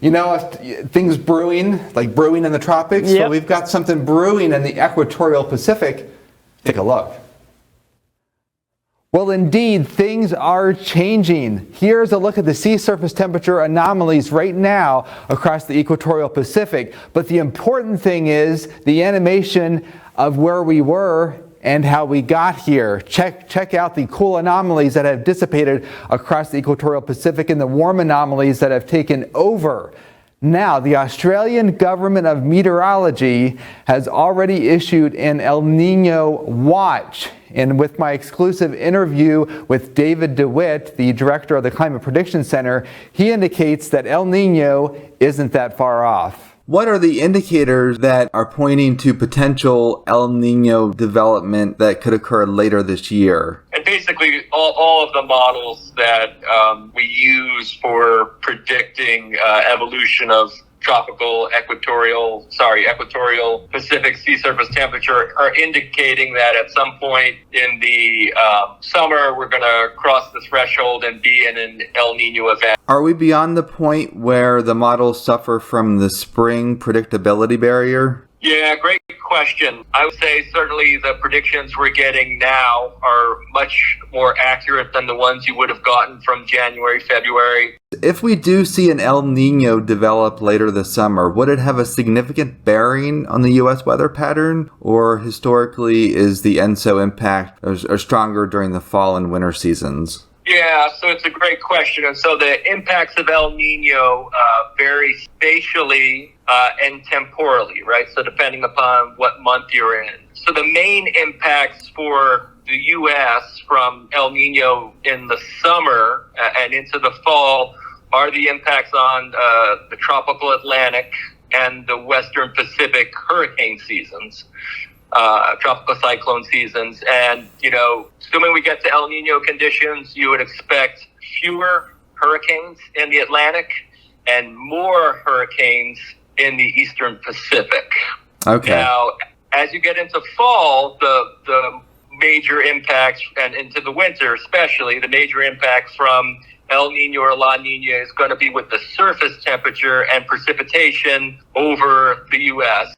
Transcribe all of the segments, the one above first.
You know, things brewing, like brewing in the tropics. Yep. So we've got something brewing in the equatorial Pacific. Take a look. Well, indeed, things are changing. Here's a look at the sea surface temperature anomalies right now across the equatorial Pacific. But the important thing is the animation of where we were and how we got here. Check out the cool anomalies that have dissipated across the equatorial Pacific and the warm anomalies that have taken over. Now, the Australian Government of Meteorology has already issued an El Nino watch. And with my exclusive interview with David DeWitt, the director of the Climate Prediction Center, he indicates that El Nino isn't that far off. What are the indicators that are pointing to potential El Nino development that could occur later this year? And basically, all of the models that we use for predicting evolution of equatorial Pacific sea surface temperature are indicating that at some point in the summer, we're going to cross the threshold and be in an El Nino event. Are we beyond the point where the models suffer from the spring predictability barrier? Yeah, great question. I would say certainly the predictions we're getting now are much more accurate than the ones you would have gotten from January, February. If we do see an El Nino develop later this summer, would it have a significant bearing on the U.S. weather pattern? Or historically, is the ENSO impact or stronger during the fall and winter seasons? Yeah, so it's a great question. And so the impacts of El Nino vary spatially and temporally, right? So depending upon what month you're in. So the main impacts for the U.S. from El Nino in the summer and into the fall are the impacts on the tropical Atlantic and the Western Pacific hurricane seasons. Tropical cyclone seasons. And, you know, assuming we get to El Nino conditions, you would expect fewer hurricanes in the Atlantic and more hurricanes in the Eastern Pacific. Okay. Now, as you get into fall, the major impacts, and into the winter especially, the major impact from El Nino or La Nina is going to be with the surface temperature and precipitation over the U.S.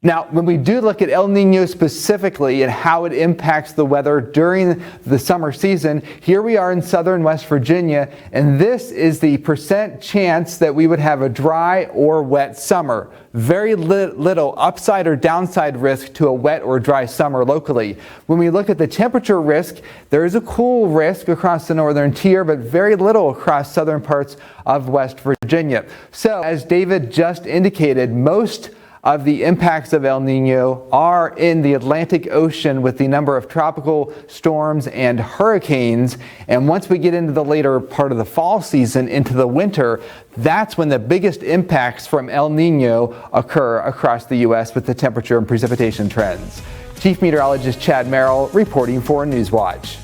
Now, when we do look at El Nino specifically and how it impacts the weather during the summer season, here we are in southern West Virginia, and this is the percent chance that we would have a dry or wet summer. Very little upside or downside risk to a wet or dry summer locally. When we look at the temperature risk, there is a cool risk across the northern tier, but very little across southern parts of West Virginia. So, as David just indicated, most of the impacts of El Nino are in the Atlantic Ocean with the number of tropical storms and hurricanes. And once we get into the later part of the fall season, into the winter, that's when the biggest impacts from El Nino occur across the U.S. with the temperature and precipitation trends. Chief Meteorologist Chad Merrill reporting for Newswatch.